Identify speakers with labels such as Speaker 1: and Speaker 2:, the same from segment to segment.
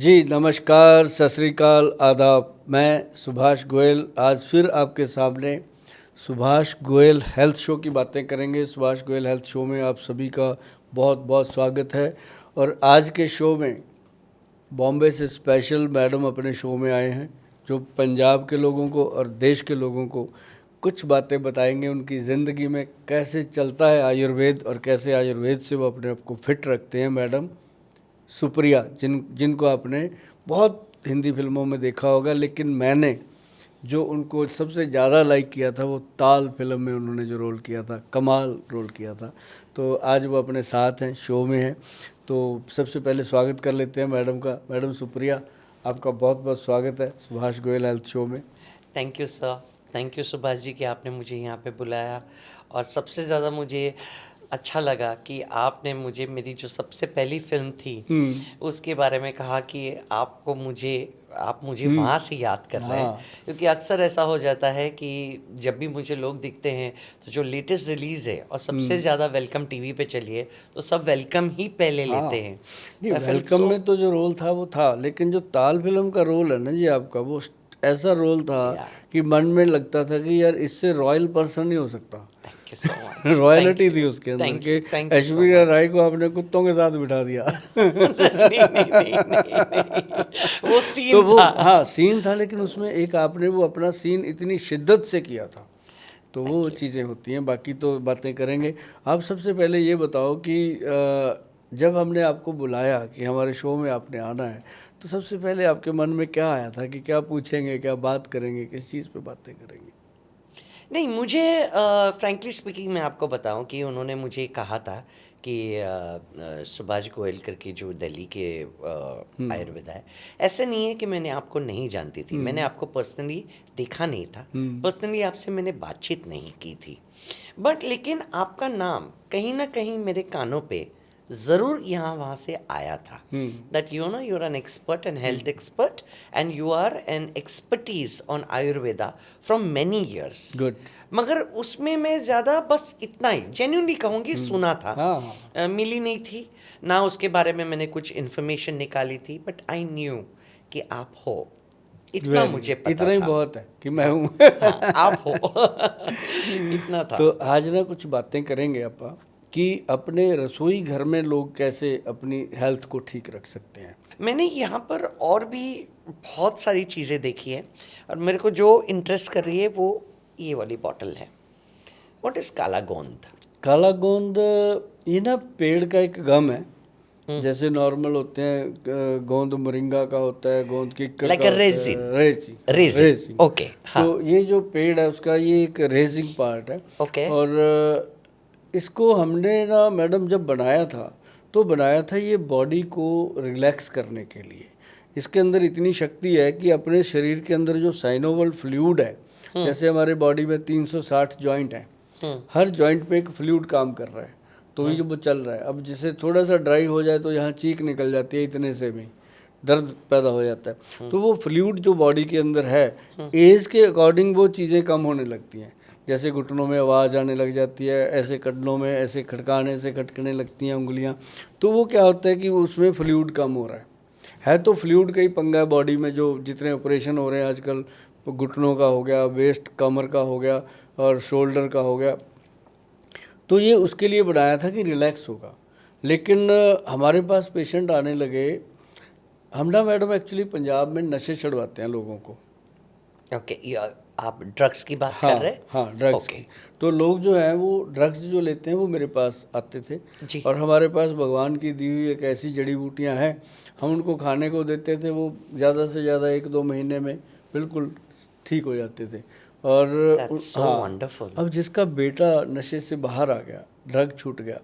Speaker 1: जी नमस्कार, सत श्री अकाल, आदाब। मैं सुभाष गोयल आज फिर आपके सामने सुभाष गोयल हेल्थ शो की बातें करेंगे। सुभाष गोयल हेल्थ शो में आप सभी का बहुत बहुत स्वागत है। और आज के शो में बॉम्बे से स्पेशल मैडम अपने शो में आए हैं, जो पंजाब के लोगों को और देश के लोगों को कुछ बातें बताएंगे उनकी ज़िंदगी में कैसे चलता है आयुर्वेद और कैसे आयुर्वेद से वो अपने आप को फिट रखते हैं। मैडम सुप्रिया, जिनको आपने बहुत हिंदी फिल्मों में देखा होगा, लेकिन मैंने जो उनको सबसे ज़्यादा लाइक किया था वो ताल फिल्म में उन्होंने जो रोल किया था, कमाल रोल किया था। तो आज वो अपने साथ हैं, शो में हैं। तो सबसे पहले स्वागत कर लेते हैं मैडम का। मैडम सुप्रिया, आपका बहुत बहुत स्वागत है सुभाष गोयल हेल्थ शो में।
Speaker 2: Thank you sir, thank you Subhash ji कि आपने मुझे यहाँ पे बुलाया। और सबसे ज़्यादा मुझे अच्छा लगा कि आपने मुझे मेरी जो सबसे पहली फिल्म थी उसके बारे में कहा कि आप मुझे वहाँ से याद कर रहे हैं।
Speaker 1: हाँ,
Speaker 2: क्योंकि अक्सर ऐसा हो जाता है कि जब भी मुझे लोग दिखते हैं तो जो लेटेस्ट रिलीज़ है और सबसे ज़्यादा वेलकम टीवी पे चलिए तो सब वेलकम ही पहले
Speaker 1: हाँ।
Speaker 2: लेते हैं।
Speaker 1: नहीं,
Speaker 2: So I felt
Speaker 1: welcome
Speaker 2: so
Speaker 1: में तो जो रोल था वो था, लेकिन जो ताल फिल्म का रोल है ना जी आपका, वो ऐसा रोल था
Speaker 2: yeah,
Speaker 1: कि मन में लगता था कि यार इससे रॉयल पर्सन नहीं हो सकता।
Speaker 2: thank you so much,
Speaker 1: royalty थी उसके अंदर
Speaker 2: thank
Speaker 1: कि
Speaker 2: you, thank you so
Speaker 1: Aishwarya
Speaker 2: much.
Speaker 1: राय को आपने कुत्तों के साथ बिठा दिया।
Speaker 2: नहीं नहीं नहीं नहीं नहीं, वो
Speaker 1: तो
Speaker 2: सीन
Speaker 1: वो
Speaker 2: था।
Speaker 1: हाँ सीन था, लेकिन उसमें एक आपने वो अपना सीन इतनी शिद्दत से किया था, तो वो
Speaker 2: थैंक यू।
Speaker 1: चीज़ें होती हैं। बाकी तो बातें करेंगे। आप सबसे पहले ये बताओ कि जब हमने आपको बुलाया कि हमारे शो में आपने आना है, तो सबसे पहले आपके मन में क्या आया था कि क्या पूछेंगे, क्या बात करेंगे, किस चीज़ पे बातें करेंगे?
Speaker 2: नहीं, मुझे फ्रैंकली स्पीकिंग मैं आपको बताऊं कि उन्होंने मुझे कहा था कि सुभाष गोयल करके जो दिल्ली के आयुर्वेदा है, ऐसा नहीं है कि मैंने आपको नहीं जानती थी। मैंने आपको पर्सनली देखा नहीं था, पर्सनली आपसे मैंने बातचीत नहीं की थी, बट लेकिन आपका नाम कहीं ना कहीं मेरे कानों पे ज़रूर यहाँ वहाँ से आया था। That you are an expert and health expert and you are an expertise on Ayurveda from many years.
Speaker 1: Good.
Speaker 2: मगर उसमें मैं ज़्यादा बस इतना ही जेन्युइनली कहूँगी सुना था,
Speaker 1: हाँ हाँ।
Speaker 2: मिली नहीं थी ना, उसके बारे में मैंने कुछ इन्फॉर्मेशन निकाली थी, बट आई न्यू कि आप हो, इतना
Speaker 1: वेरी
Speaker 2: मुझे
Speaker 1: गुड,
Speaker 2: पता
Speaker 1: इतना ही
Speaker 2: था।
Speaker 1: बहुत है कि मैं
Speaker 2: हाँ
Speaker 1: हूँ।
Speaker 2: हाँ, आप हो। इतना था।
Speaker 1: तो आज ना कुछ बातें करेंगे अपा कि अपने रसोई घर में लोग कैसे अपनी हेल्थ को ठीक रख सकते हैं।
Speaker 2: मैंने यहाँ पर और भी बहुत सारी चीज़ें देखी है, और मेरे को जो इंटरेस्ट कर रही है वो ये वाली बॉटल है। व्हाट इज़ काला गोंद?
Speaker 1: काला गोंद, ये ना पेड़ का एक गम है। जैसे नॉर्मल होते हैं, गोंद मोरिंगा का होता है, गोंद किक्कर
Speaker 2: लाइक
Speaker 1: का
Speaker 2: अ
Speaker 1: होता
Speaker 2: रेजिन।
Speaker 1: है, रेजिंग, हाँ
Speaker 2: रेजिन,
Speaker 1: रेजिंग।
Speaker 2: ओके, हाँ,
Speaker 1: तो ये जो पेड़ है उसका ये एक रेजिंग पार्ट है।
Speaker 2: ओके,
Speaker 1: और इसको हमने ना मैडम जब बनाया था, तो बनाया था ये बॉडी को रिलैक्स करने के लिए। इसके अंदर इतनी शक्ति है कि अपने शरीर के अंदर जो साइनोवल फ्लूइड है, जैसे हमारे बॉडी में 360 जॉइंट हैं, हर जॉइंट पे एक फ्लूइड काम कर रहा है, तो ये वो चल रहा है। अब जैसे थोड़ा सा ड्राई हो जाए तो यहाँ चीख निकल जाती है, इतने से भी दर्द पैदा हो जाता है। तो वो फ्लूइड जो बॉडी के अंदर है, एज के अकॉर्डिंग वो चीज़ें कम होने लगती हैं। जैसे घुटनों में आवाज़ आने लग जाती है, ऐसे कंधों में ऐसे खटकाने से खटकने लगती हैं उंगलियां। तो वो क्या होता है कि उसमें फ्लूइड कम हो रहा है तो फ्लूइड का ही पंगा है बॉडी में। जो जितने ऑपरेशन हो रहे हैं आजकल, घुटनों का हो गया, वेस्ट कमर का हो गया और शोल्डर का हो गया, तो ये उसके लिए बनाया था कि रिलैक्स होगा। लेकिन हमारे पास पेशेंट आने लगे। हम ना मैडम एक्चुअली पंजाब में नशे चढ़वाते हैं लोगों को।
Speaker 2: ओके। आप ड्रग्स की बात कर रहे
Speaker 1: हाँ
Speaker 2: हैं?
Speaker 1: हाँ, ड्रग्स
Speaker 2: ओके,
Speaker 1: की। तो लोग जो हैं वो ड्रग्स जो लेते हैं वो मेरे पास आते थे।
Speaker 2: जी,
Speaker 1: और हमारे पास भगवान की दी हुई एक ऐसी जड़ी बूटियां हैं, हम उनको खाने को देते थे, वो ज़्यादा से ज़्यादा 1-2 महीने में बिल्कुल ठीक हो जाते थे। और
Speaker 2: दैट्स सो
Speaker 1: हाँ,
Speaker 2: वंडरफुल।
Speaker 1: अब जिसका बेटा नशे से बाहर आ गया, ड्रग छूट गया,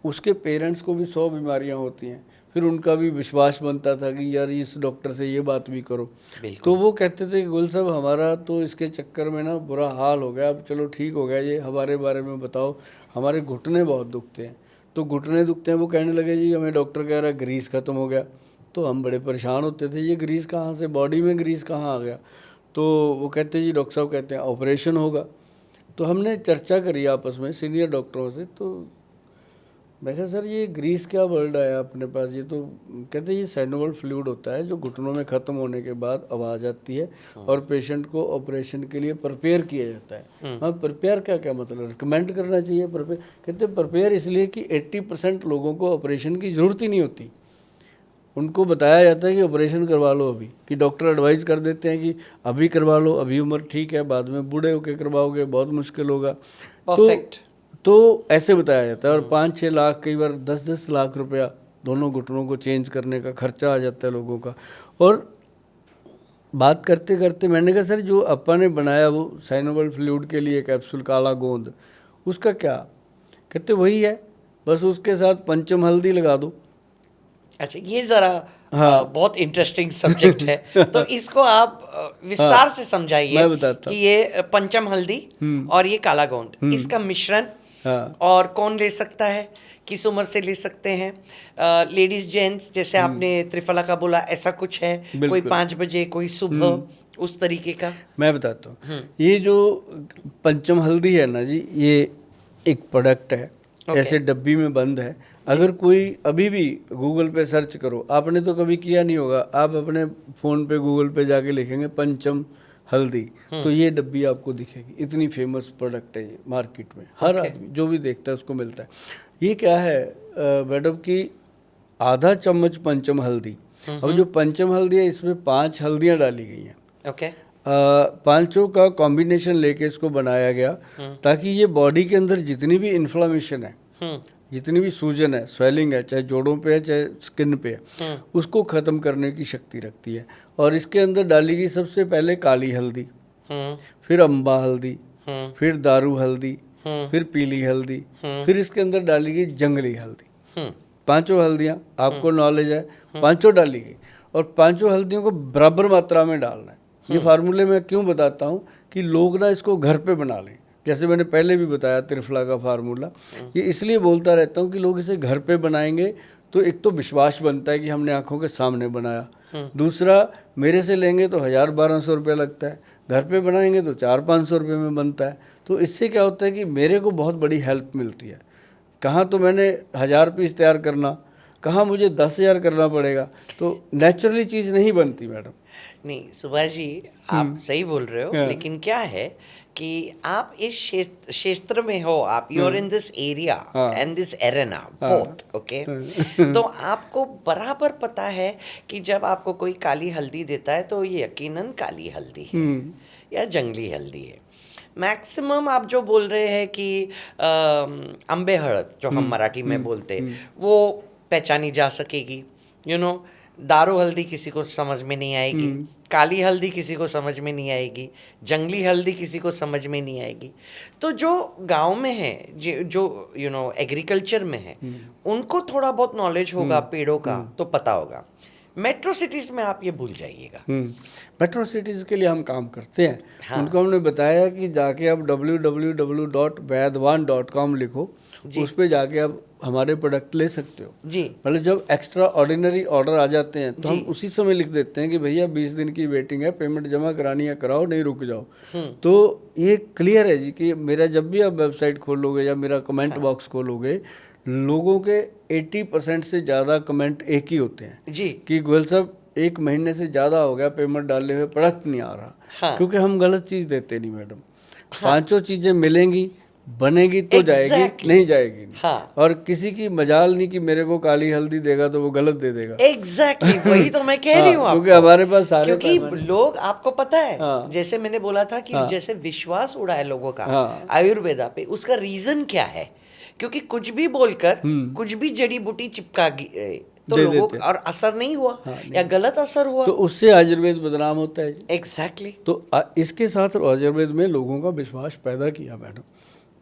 Speaker 1: उसके पेरेंट्स को भी 100 बीमारियां होती हैं। फिर उनका भी विश्वास बनता था कि यार इस डॉक्टर से ये बात भी करो। तो
Speaker 2: बिल्कुल,
Speaker 1: वो कहते थे कि गुल साहब हमारा तो इसके चक्कर में ना बुरा हाल हो गया, अब चलो ठीक हो गया, ये हमारे बारे में बताओ, हमारे घुटने बहुत दुखते हैं। तो घुटने दुखते हैं, वो कहने लगे जी हमें डॉक्टर कह रहा है ग्रीस ख़त्म हो गया। तो हम बड़े परेशान होते थे, ये ग्रीस कहाँ से, बॉडी में ग्रीस कहाँ आ गया। तो वो कहते जी डॉक्टर साहब कहते हैं ऑपरेशन होगा। तो हमने चर्चा करी आपस में सीनियर डॉक्टरों से, तो मैं कहा सर ये ग्रीस क्या वर्ड आया अपने पास, ये तो कहते हैं ये साइनोवल फ्लूइड होता है जो घुटनों में ख़त्म होने के बाद आवाज़ आती है और पेशेंट को ऑपरेशन के लिए प्रिपेयर किया जाता है। हाँ, प्रिपेयर का क्या मतलब, रिकमेंड करना चाहिए प्रिपेयर, कहते हैं प्रिपेयर इसलिए कि 80% लोगों को ऑपरेशन की ज़रूरत ही नहीं होती, उनको बताया जाता है कि ऑपरेशन करवा लो अभी, कि डॉक्टर एडवाइस कर देते हैं कि अभी करवा लो, अभी उम्र ठीक है, बाद में बूढ़े होके करवाओगे बहुत मुश्किल होगा। तो ऐसे बताया जाता है। और 5-6 लाख, कई बार 10-10 लाख रुपया दोनों घुटनों को चेंज करने का खर्चा आ जाता है लोगों का। और बात करते करते मैंने कहा सर जो अपा ने बनाया वो साइनोवल फ्लूइड के लिए कैप्सूल काला गोंद, उसका क्या? कहते वही है, बस उसके साथ पंचम हल्दी लगा दो।
Speaker 2: अच्छा, ये जरा
Speaker 1: हाँ।
Speaker 2: बहुत इंटरेस्टिंग सब्जेक्ट है, तो इसको आप विस्तार से समझाइए
Speaker 1: मैं बताता
Speaker 2: कि ये पंचम हल्दी और ये काला गोंद, इसका मिश्रण और कौन ले सकता है, किस उम्र से ले सकते हैं, लेडीज जेंट्स, जैसे आपने त्रिफला का बोला, ऐसा कुछ है, कोई 5 बजे, कोई सुबह, उस तरीके का?
Speaker 1: मैं बताता हूँ। ये जो पंचम हल्दी है ना जी, ये एक प्रोडक्ट है, ऐसे डब्बी में बंद है। अगर कोई अभी भी गूगल पे सर्च करो, आपने तो कभी किया नहीं होगा, आप अपने फ़ोन पे गूगल पे जाके लिखेंगे पंचम हल्दी, तो ये डब्बी आपको दिखेगी। इतनी फेमस प्रोडक्ट है ये मार्केट में, हर आदमी जो भी देखता है उसको मिलता है। ये क्या है मैडम कि आधा चम्मच पंचम हल्दी, अब जो पंचम हल्दी है इसमें 5 हल्दियाँ डाली गई हैं।
Speaker 2: ओके।
Speaker 1: पांचों का कॉम्बिनेशन लेके इसको बनाया गया ताकि ये बॉडी के अंदर जितनी भी इन्फ्लामेशन है, जितनी भी सूजन है, स्वेलिंग है, चाहे जोड़ों पे है चाहे स्किन पे है, उसको ख़त्म करने की शक्ति रखती है। और इसके अंदर डाली गई सबसे पहले काली हल्दी, फिर अम्बा हल्दी, फिर दारू हल्दी, फिर पीली हल्दी, फिर इसके अंदर डाली गई जंगली हल्दी। 5 हल्दियाँ आपको नॉलेज है, 5 डाली गई और 5 हल्दियों को बराबर मात्रा में डालना है। ये फार्मूले मैं क्यों बताता हूँ कि लोग ना इसको घर पे बना लें, जैसे मैंने पहले भी बताया त्रिफला का फार्मूला, ये इसलिए बोलता रहता हूँ कि लोग इसे घर पे बनाएंगे तो एक तो विश्वास बनता है कि हमने आंखों के सामने बनाया, दूसरा मेरे से लेंगे तो 1000-1200 रुपया लगता है, घर पे बनाएंगे तो 400-500 रुपये में बनता है। तो इससे क्या होता है कि मेरे को बहुत बड़ी हेल्प मिलती है। कहाँ तो मैंने 1000 पीस तैयार करना, कहाँ मुझे 10,000 करना पड़ेगा, तो नेचुरली चीज़ नहीं बनती मैडम।
Speaker 2: नहीं सुभाष जी, आप सही बोल रहे हो, लेकिन क्या है कि आप इस क्षेत्र में हो, आप you are in this area and this arena both, okay, तो आपको बराबर पता है कि जब आपको कोई काली हल्दी देता है तो ये यकीनन काली हल्दी है या जंगली हल्दी है। मैक्सिमम आप जो बोल रहे हैं कि अम्बे हळद, जो हम मराठी में बोलते हैं, वो पहचानी जा सकेगी, यू नो। दारू हल्दी किसी को समझ में नहीं आएगी, काली हल्दी किसी को समझ में नहीं आएगी, जंगली हल्दी किसी को समझ में नहीं आएगी। तो जो गांव में है, जो यू नो एग्रीकल्चर में है, उनको थोड़ा बहुत नॉलेज होगा पेड़ों का, तो पता होगा। मेट्रो सिटीज़ में आप ये भूल जाइएगा।
Speaker 1: मेट्रो सिटीज़ के लिए हम काम करते हैं। हाँ। उनको हमने बताया कि जाके आप www.vaidwan.com लिखो, उस पर जाके आप हमारे प्रोडक्ट ले सकते हो जी। मतलब जब एक्स्ट्रा ऑर्डिनरी ऑर्डर आ जाते हैं तो हम उसी समय लिख देते हैं कि भैया 20 दिन की वेटिंग है, पेमेंट जमा करानी है कराओ, नहीं रुक जाओ। तो ये क्लियर है जी कि मेरा जब भी आप वेबसाइट खोलोगे या मेरा कमेंट बॉक्स खोलोगे, लोगों के 80% से ज़्यादा कमेंट एक ही होते हैं जी कि गोयल साहब 1 महीने से ज़्यादा हो गया पेमेंट डाले हुए, प्रोडक्ट नहीं आ रहा। हाँ। क्योंकि हम गलत चीज़ देते नहीं मैडम। हाँ। 5 चीज़ें मिलेंगी, बनेगी तो जाएगी, नहीं जाएगी नहीं। हाँ। और किसी की मजाल नहीं कि मेरे को काली हल्दी देगा तो वो गलत दे देगा।
Speaker 2: एग्जैक्टली वही तो मैं कह रही हूँ,
Speaker 1: क्योंकि हमारे पास सारे,
Speaker 2: क्योंकि लोग, आपको पता है, जैसे मैंने बोला था कि जैसे विश्वास उड़ा है लोगों का आयुर्वेदा पे, उसका रीजन क्या है? क्योंकि कुछ भी बोलकर कुछ भी जड़ी बूटी चिपका तो लोगों को और असर नहीं हुआ। हाँ, नहीं। या गलत असर हुआ
Speaker 1: तो उससे आयुर्वेद बदनाम होता है।
Speaker 2: एग्जैक्टली।
Speaker 1: तो इसके साथ आयुर्वेद में लोगों का विश्वास पैदा किया madam.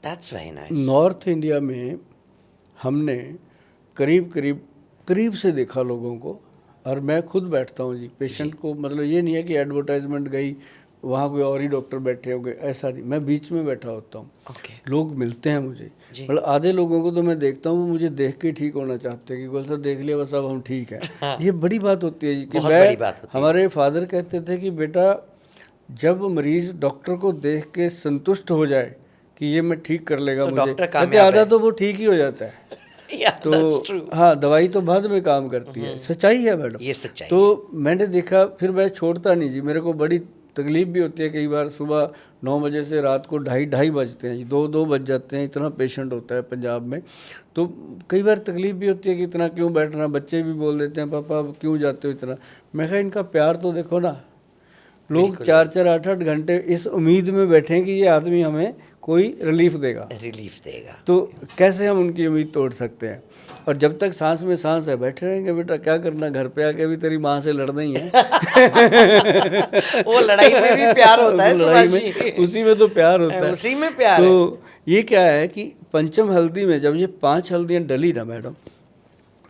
Speaker 2: That's very nice.
Speaker 1: North India में हमने करीब से देखा लोगों को, और मैं खुद बैठता हूँ जी पेशेंट को, मतलब ये नहीं है कि एडवर्टाइजमेंट गई वहाँ कोई और ही डॉक्टर बैठे हो गए, ऐसा नहीं, मैं बीच में बैठा होता हूँ। लोग मिलते हैं मुझे, मतलब आधे लोगों को तो मैं देखता हूँ वो मुझे देख के ठीक होना चाहते हैं कि गोल सर देख लिया बस अब हम ठीक है। हाँ। ये बड़ी बात होती है कि हमारे फादर कहते थे कि बेटा जब मरीज डॉक्टर को देख के संतुष्ट हो जाए कि ये मैं ठीक कर लेगा, तो मुझे कहते आधा तो वो ठीक ही हो जाता है।
Speaker 2: Yeah,
Speaker 1: तो
Speaker 2: that's true.
Speaker 1: हाँ, दवाई तो बाद में काम करती है, सच्चाई है मैडम।
Speaker 2: ये सच्चाई
Speaker 1: तो मैंने देखा, फिर मैं छोड़ता नहीं जी, मेरे को बड़ी तकलीफ भी होती है कई बार। सुबह 9 बजे से रात को ढाई बजते हैं जी, 2 बज जाते हैं, इतना पेशेंट होता है पंजाब में। तो कई बार तकलीफ भी होती है कि इतना क्यों बैठना। बच्चे भी बोल देते हैं, पापा अब क्यों जाते हो इतना। मैं कहा इनका प्यार तो देखो ना, लोग 4-4 8-8 घंटे इस उम्मीद में बैठे कि ये आदमी हमें कोई रिलीफ देगा,
Speaker 2: रिलीफ देगा।
Speaker 1: तो कैसे हम उनकी उम्मीद तोड़ सकते हैं। और जब तक सांस में सांस है बैठे रहेंगे। बेटा क्या करना, घर पे आके भी तेरी माँ से लड़ना ही है।
Speaker 2: वो लड़ाई में भी प्यार होता है
Speaker 1: लड़ाई
Speaker 2: सुभाष
Speaker 1: में,
Speaker 2: जी।
Speaker 1: उसी में तो प्यार होता है,
Speaker 2: उसी में प्यार है।
Speaker 1: तो ये क्या है कि पंचम हल्दी में जब ये 5 हल्दियाँ डली ना मैडम,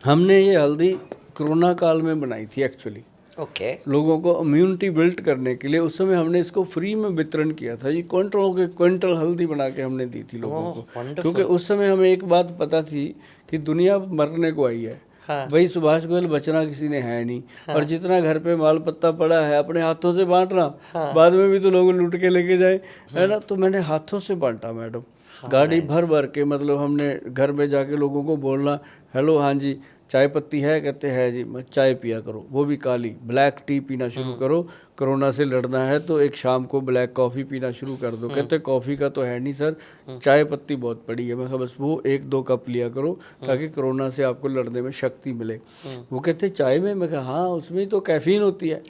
Speaker 1: हमने ये हल्दी कोरोना काल में बनाई थी एक्चुअली,
Speaker 2: ओके।
Speaker 1: लोगों को इम्यूनिटी बिल्ड करने के लिए। उस समय हमने इसको फ्री में वितरण किया था, ये क्विंटल हल्दी बना के हमने दी थी लोगों को,
Speaker 2: wonderful.
Speaker 1: क्योंकि उस समय हमें एक बात पता थी कि दुनिया मरने को आई है।
Speaker 2: हाँ।
Speaker 1: भाई सुभाष गोयल बचना किसी ने है नहीं। और जितना घर पे माल पत्ता पड़ा है अपने हाथों से बांटना, बाद में भी तो लोग लूट के लेके जाए, है ना। तो मैंने हाथों से बांटा मैडम, गाड़ी भर भर के। मतलब हमने घर में जाके लोगों को बोलना, हेलो हाँ जी चाय पत्ती है, कहते हैं जी, मैं चाय पिया करो, वो भी काली, ब्लैक टी पीना शुरू करो, कोरोना से लड़ना है तो एक शाम को ब्लैक कॉफ़ी पीना शुरू कर दो। कहते कॉफ़ी का तो है नहीं सर, चाय पत्ती बहुत पड़ी है। मैं कहा बस वो 1-2 कप लिया करो ताकि कोरोना से आपको लड़ने में शक्ति मिले। वो कहते चाय में, मैं कहा हाँ उसमें ही तो कैफीन होती है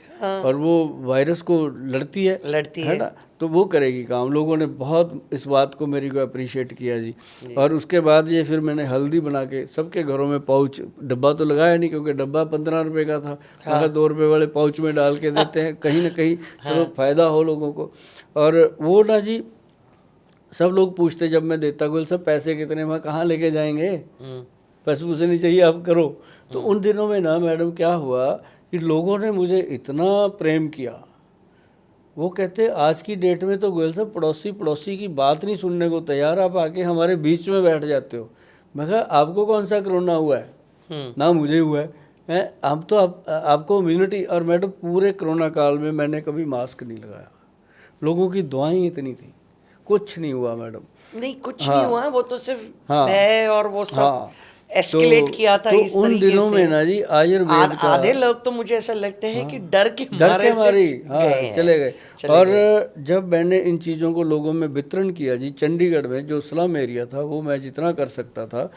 Speaker 1: और वो वायरस को लड़ती है ना, तो वो करेगी काम। लोगों ने बहुत इस बात को मेरी को अप्रिशिएट किया जी। और उसके बाद ये फिर मैंने हल्दी बना के सबके घरों में पाउच, डब्बा तो लगाया नहीं क्योंकि डब्बा 15 रुपए का था। हाँ। 2 रुपए वाले पाउच में डाल के देते हैं, कहीं ना कहीं चलो फ़ायदा हो लोगों को। और वो ना जी सब लोग पूछते जब मैं देता, गोल सब पैसे कितने, मैं कहाँ लेके जाएंगे, पैसे मुझे नहीं चाहिए आप करो। तो उन दिनों में ना मैडम क्या हुआ कि लोगों ने मुझे इतना प्रेम किया। वो कहते आज की डेट में तो गोयल साहब पड़ोसी की बात नहीं सुनने को तैयार, आप आके हमारे बीच में बैठ जाते हो। मैं कहा आपको कौन सा कोरोना हुआ है, ना मुझे हुआ है अब तो आपको इम्यूनिटी। और मैडम पूरे कोरोना काल में मैंने कभी मास्क नहीं लगाया, लोगों की दुआएं इतनी थी, कुछ नहीं हुआ मैडम।
Speaker 2: नहीं कुछ नहीं हुआ, वो तो सिर्फ
Speaker 1: हाँ,
Speaker 2: है और वो सब
Speaker 1: हाँ,
Speaker 2: एस्केलेट किया था
Speaker 1: तो
Speaker 2: इस
Speaker 1: उन
Speaker 2: तरीके
Speaker 1: दिनों
Speaker 2: से।
Speaker 1: में ना जी आयुर्वेद का
Speaker 2: आधे लोग तो मुझे ऐसा लगता है कि डर के मारे से
Speaker 1: चले गए। और जब मैंने इन चीज़ों को लोगों में वितरण किया जी, चंडीगढ़ में जो स्लम एरिया था वो मैं जितना कर सकता था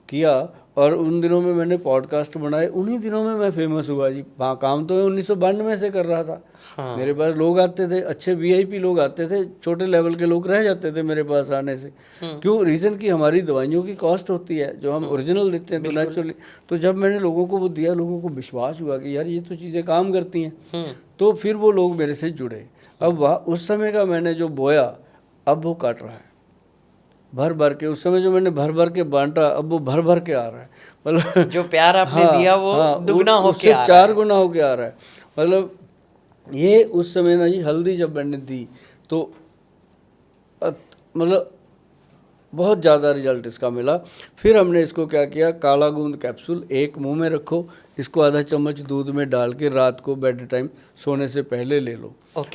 Speaker 1: किया। और उन दिनों में मैंने पॉडकास्ट बनाए, उन्हीं दिनों में मैं फेमस हुआ जी। काम तो मैं 1992 से कर रहा था। हाँ। मेरे पास लोग आते थे, अच्छे वीआईपी लोग आते थे, छोटे लेवल के लोग रह जाते थे मेरे पास आने से। क्यों? रीज़न कि हमारी दवाइयों की कॉस्ट होती है जो हम ओरिजिनल देते हैं, तो नेचुरली। तो जब मैंने लोगों को वो दिया, लोगों को विश्वास हुआ कि यार ये तो चीज़ें काम करती हैं, तो फिर वो लोग मेरे से जुड़े। अब वह उस समय का मैंने जो बोया अब वो काट रहा है भर भर के। उस समय जो मैंने भर भर के बांटा अब वो भर भर के आ रहा है। मतलब
Speaker 2: जो प्यार आपने दिया वो दुगना होके आ रहा है,
Speaker 1: 4 गुना होके आ रहा है। मतलब ये उस समय ना जी हल्दी जब मैंने दी तो मतलब बहुत ज़्यादा रिजल्ट इसका मिला। फिर हमने इसको क्या किया, काला गूंद कैप्सूल एक मुंह में रखो, इसको आधा चम्मच दूध में डाल के रात को बेड टाइम सोने से पहले ले लो।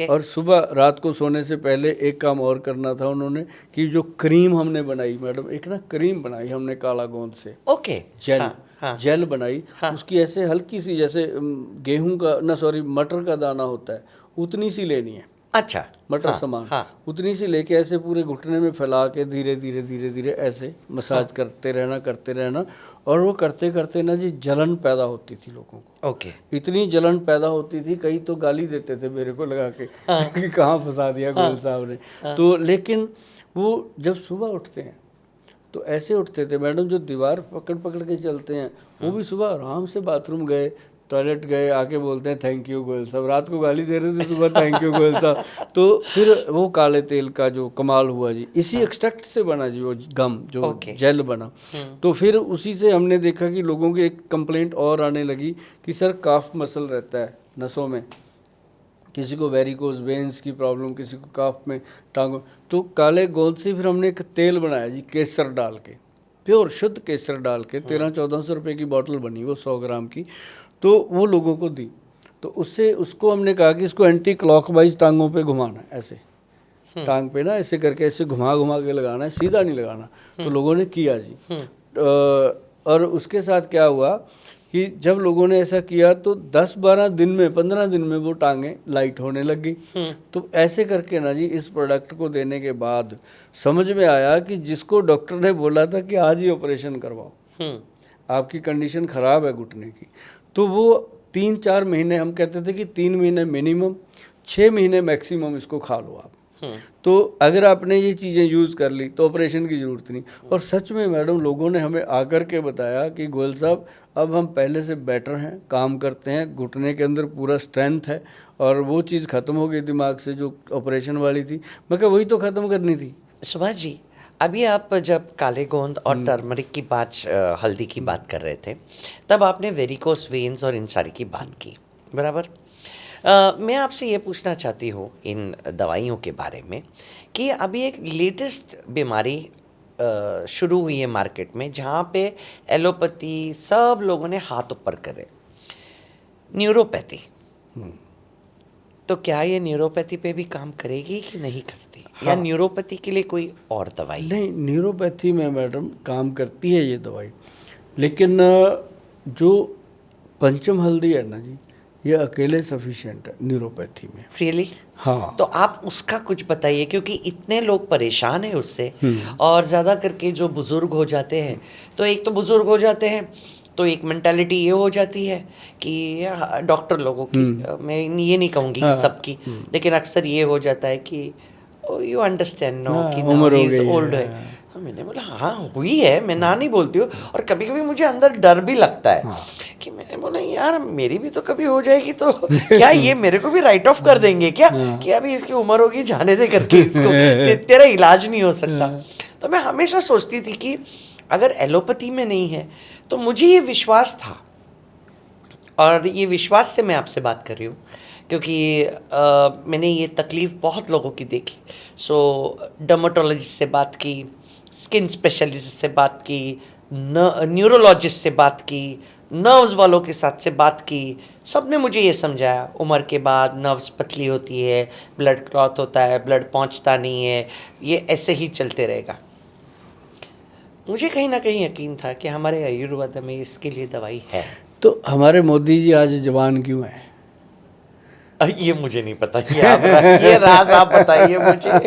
Speaker 1: और सुबह रात को सोने से पहले एक काम और करना था उन्होंने कि जो क्रीम हमने बनाई मैडम, एक ना क्रीम बनाई हमने काला गोंद से, जेल, जेल बनाई। उसकी ऐसे हल्की सी जैसे गेहूं का ना सॉरी मटर का दाना होता है उतनी सी लेनी है।
Speaker 2: अच्छा,
Speaker 1: मटर समान उतनी सी लेके ऐसे पूरे घुटने में फैला के धीरे धीरे धीरे धीरे ऐसे मसाज करते रहना। और वो करते करते ना जी जलन पैदा होती थी लोगों को। इतनी जलन पैदा होती थी, कई तो गाली देते थे मेरे को लगा के कि कहाँ फंसा दिया गोयल साहब ने। तो लेकिन वो जब सुबह उठते हैं तो ऐसे उठते थे मैडम, जो दीवार पकड़ पकड़ के चलते हैं वो भी सुबह आराम से बाथरूम गए, टॉयलेट गए, आके बोलते हैं थैंक यू गोयल साहब। रात को गाली दे रहे थे, सुबह थैंक यू गोयल साहब। तो फिर वो काले तेल का जो कमाल हुआ जी, इसी एक्सट्रैक्ट से बना जी वो गम जो जेल बना। तो फिर उसी से हमने देखा कि लोगों की एक कंप्लेंट और आने लगी कि सर काफ मसल रहता है नसों में, किसी को वेरिकोज वेन्स की प्रॉब्लम, किसी को काफ में टांगों। तो काले गोंद से फिर हमने एक तेल बनाया जी केसर डाल के, प्योर शुद्ध केसर डाल के, 1300-1400 रुपये की बॉटल बनी वो 100 ग्राम की। तो वो लोगों को दी। तो उससे उसको हमने कहा कि इसको एंटी क्लॉकवाइज टांगों पे घुमाना है, ऐसे टांग पे ना ऐसे करके ऐसे घुमा घुमा के लगाना है, सीधा नहीं लगाना। तो लोगों ने किया जी। और उसके साथ क्या हुआ कि जब लोगों ने ऐसा किया तो 10-12 दिन में, 15 दिन में वो टांगें लाइट होने लग गई। तो ऐसे करके ना जी इस प्रोडक्ट को देने के बाद समझ में आया कि जिसको डॉक्टर ने बोला था कि आज ही ऑपरेशन करवाओ, आपकी कंडीशन ख़राब है घुटने की, तो वो 3-4 महीने, हम कहते थे कि 3 महीने मिनिमम, 6 महीने मैक्सिमम इसको खा लो आप। तो अगर आपने ये चीज़ें यूज़ कर ली तो ऑपरेशन की ज़रूरत नहीं। और सच में मैडम लोगों ने हमें आकर के बताया कि गोयल साहब अब हम पहले से बेटर हैं, काम करते हैं, घुटने के अंदर पूरा स्ट्रेंथ है और वो चीज़ ख़त्म हो गई दिमाग से जो ऑपरेशन वाली थी। मैं कहा वही तो ख़त्म करनी थी।
Speaker 2: सुभाष जी, अभी आप जब काले गोंद और टर्मरिक की बात, हल्दी की बात कर रहे थे, तब आपने वेरिकोस वेन्स और इन सारी की बात की, बराबर। मैं आपसे ये पूछना चाहती हूँ इन दवाइयों के बारे में कि अभी एक लेटेस्ट बीमारी शुरू हुई है मार्केट में, जहाँ पे एलोपैथी सब लोगों ने हाथ ऊपर करे, न्यूरोपैथी। तो क्या ये न्यूरोपैथी पे भी काम करेगी कि नहीं करती? या न्यूरोपैथी के लिए कोई और दवाई?
Speaker 1: नहीं, न्यूरोपैथी में मैडम काम करती है ये दवाई, लेकिन जो पंचम हल्दी है ना जी, ये अकेले सफिशिएंट है न्यूरोपैथी में।
Speaker 2: रियली?
Speaker 1: हाँ।
Speaker 2: तो आप उसका कुछ बताइए, क्योंकि इतने लोग परेशान हैं उससे, और ज़्यादा करके जो बुज़ुर्ग हो जाते हैं, तो एक तो बुज़ुर्ग हो जाते हैं तो एक मेंटालिटी ये हो जाती है कि डॉक्टर लोगों की, मैं ये नहीं कहूँगी कि सबकी, लेकिन अक्सर ये हो जाता है कि यू अंडरस्टैंड नो कि
Speaker 1: उम्र हो
Speaker 2: ही इज
Speaker 1: गई
Speaker 2: ओल्ड है। मैंने बोला हाँ हुई है, मैं ना नहीं बोलती हूँ, और कभी कभी मुझे अंदर डर भी लगता है कि मैंने बोला यार मेरी भी तो कभी हो जाएगी, तो क्या ये मेरे को भी राइट ऑफ कर देंगे क्या कि अभी इसकी उम्र होगी, जाने दे करके इसको, तेरा इलाज नहीं हो सकता। तो मैं हमेशा सोचती थी कि अगर एलोपैथी में नहीं है, तो मुझे ये विश्वास था, और ये विश्वास से मैं आपसे बात कर रही हूँ, क्योंकि मैंने ये तकलीफ़ बहुत लोगों की देखी। सो डर्मेटोलॉजिस्ट से बात की, स्किन स्पेशलिस्ट से बात की, न्यूरोलॉजिस्ट से बात की, नर्व्स वालों के साथ से बात की, सब ने मुझे ये समझाया उम्र के बाद नर्व्स पतली होती है, ब्लड क्लॉट होता है, ब्लड पहुंचता नहीं है, ये ऐसे ही चलते रहेगा। मुझे कहीं ना कहीं यकीन था कि हमारे आयुर्वेद में इसके लिए दवाई है।
Speaker 1: तो हमारे मोदी जी आज जवान क्यों हैं?
Speaker 2: ये मुझे नहीं पता, ये राज आप बताइए मुझे।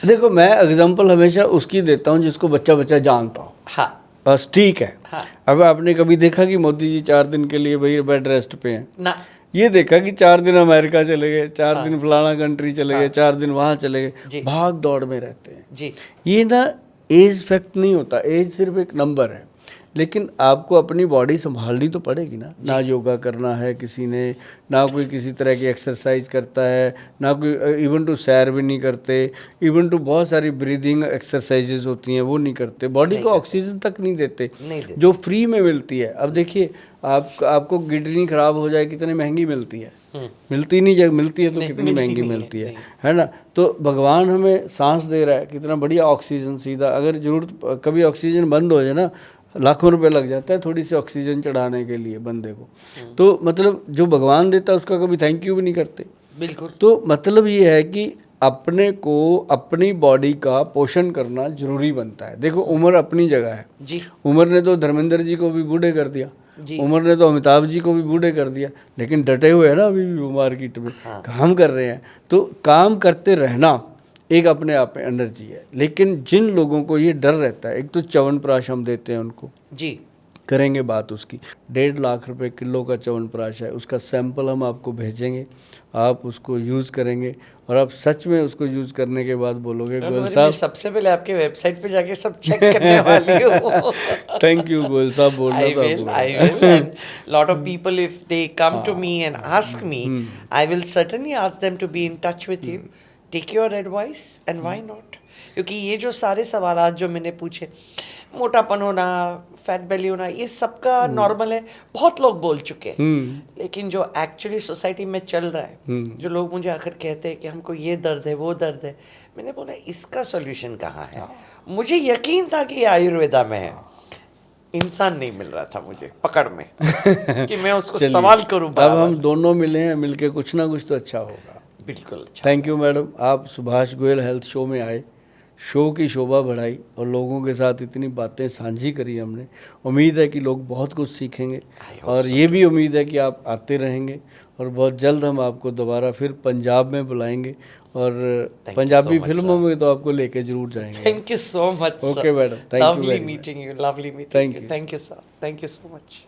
Speaker 1: देखो, मैं एग्जांपल हमेशा उसकी देता हूँ जिसको बच्चा बच्चा जानता हो।
Speaker 2: हाँ,
Speaker 1: बस ठीक है।
Speaker 2: हाँ।
Speaker 1: अब आपने कभी देखा कि मोदी जी 4 दिन के लिए भाई बेड रेस्ट पे हैं?
Speaker 2: ना।
Speaker 1: ये देखा कि 4 दिन अमेरिका चले गए, 4 दिन फलाना कंट्री चले गए, 4 दिन वहाँ चले
Speaker 2: जी।
Speaker 1: गए, भाग दौड़ में रहते हैं
Speaker 2: जी।
Speaker 1: ये ना एज फैक्ट नहीं होता, एज सिर्फ एक नंबर है, लेकिन आपको अपनी बॉडी संभालनी तो पड़ेगी ना। ना योगा करना है किसी ने, ना कोई किसी तरह की एक्सरसाइज करता है, ना कोई इवन टू सैर भी नहीं करते, इवन टू बहुत सारी ब्रीदिंग एक्सरसाइजेज होती हैं वो नहीं करते, बॉडी को ऑक्सीजन तक नहीं देते जो फ्री में मिलती है। अब देखिए आपको किडनी खराब हो जाए कितनी महंगी मिलती है, मिलती नहीं, जब मिलती है तो कितनी महंगी मिलती है ना। तो भगवान हमें सांस दे रहा है, कितना बढ़िया ऑक्सीजन सीधा, अगर जरूरत कभी ऑक्सीजन बंद हो जाए ना, लाखों रुपए लग जाता है थोड़ी सी ऑक्सीजन चढ़ाने के लिए बंदे को। तो मतलब जो भगवान देता है उसका कभी थैंक यू भी नहीं करते।
Speaker 2: बिल्कुल।
Speaker 1: तो मतलब ये है कि अपने को अपनी बॉडी का पोषण करना जरूरी बनता है। देखो उम्र अपनी जगह है
Speaker 2: जी।
Speaker 1: उम्र ने तो धर्मेंद्र जी को भी बूढ़े कर दिया, उम्र ने तो अमिताभ जी को भी बूढ़े कर दिया, लेकिन डटे हुए हैं ना अभी भी वो मार्केट में काम कर रहे हैं। तो काम करते रहना एक अपने आप में एनर्जी है। लेकिन जिन लोगों को ये डर रहता है, एक तो च्यवनप्राश हम देते हैं उनको
Speaker 2: जी,
Speaker 1: करेंगे बात उसकी, 1.5 लाख रुपए किलो का च्यवनप्राश है, उसका सैंपल हम आपको भेजेंगे, आप उसको यूज़ करेंगे और आप सच में उसको यूज़ करने के बाद बोलोगे गोयल साहब,
Speaker 2: सबसे पहले आपके वेबसाइट पे जाके सब चेक करने वाली हूँ।
Speaker 1: थैंक यू गोयल साहब बोलना था आपको।
Speaker 2: I will, and lot of people if they come to me and ask me, I will certainly ask them to be in touch with you, take your advice, and why not? क्योंकि ये जो सारे सवालात जो मैंने पूछे, मोटापन होना, fat बेली होना, ये सबका नॉर्मल है, बहुत लोग बोल चुके हैं, लेकिन जो एक्चुअली सोसाइटी में चल रहा है, जो लोग मुझे आखिर कहते हैं कि हमको ये दर्द है वो दर्द है, मैंने बोला इसका सॉल्यूशन कहाँ है। मुझे यकीन था कि ये आयुर्वेदा में है, इंसान नहीं मिल रहा था मुझे पकड़ में कि मैं उसको सवाल करूं।
Speaker 1: अब हम दोनों मिले हैं, मिलके कुछ ना कुछ तो अच्छा होगा।
Speaker 2: बिल्कुल अच्छा।
Speaker 1: थैंक यू मैडम, आप सुभाष गोयल हेल्थ शो में आए, शो की शोभा बढ़ाई और लोगों के साथ इतनी बातें साझी करी हमने। उम्मीद है कि लोग बहुत कुछ सीखेंगे और ये भी उम्मीद है कि आप आते रहेंगे और बहुत जल्द हम आपको दोबारा फिर पंजाब में बुलाएंगे और पंजाबी फिल्मों में तो आपको लेके जरूर जाएंगे।
Speaker 2: Thank you so much, sir.
Speaker 1: Okay madam, thank you
Speaker 2: Lovely
Speaker 1: very much.
Speaker 2: meeting you. Lovely meeting
Speaker 1: Thank
Speaker 2: you.
Speaker 1: you.
Speaker 2: Thank you, sir. Thank you so much.